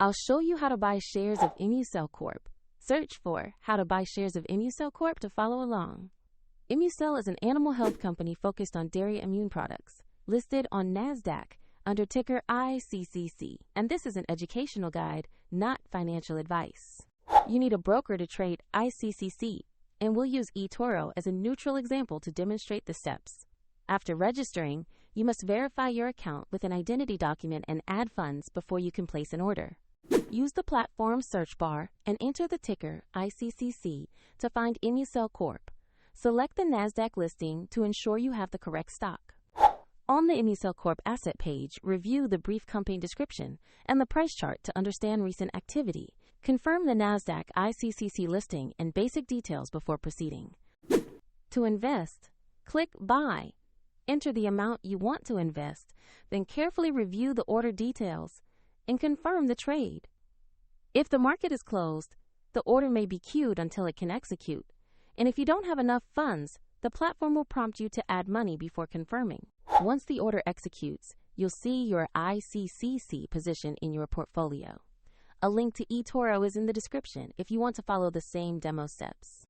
I'll show you how to buy shares of ImmuCell Corp. Search for how to buy shares of ImmuCell Corp to follow along. ImmuCell is an animal health company focused on dairy immune products, listed on NASDAQ under ticker ICCC, and this is an educational guide, not financial advice. You need a broker to trade ICCC, and we'll use eToro as a neutral example to demonstrate the steps. After registering, you must verify your account with an identity document and add funds before you can place an order. Use the platform search bar and enter the ticker ICCC to find ImmuCell Corp. Select the NASDAQ listing to ensure you have the correct stock. On the ImmuCell Corp asset page, review the brief company description and the price chart to understand recent activity. Confirm the NASDAQ ICCC listing and basic details before proceeding. To invest, click Buy. Enter the amount you want to invest, then carefully review the order details and confirm the trade. If the market is closed, the order may be queued until it can execute, and if you don't have enough funds, the platform will prompt you to add money before confirming. Once the order executes, you'll see your ICCC position in your portfolio. A link to eToro is in the description if you want to follow the same demo steps.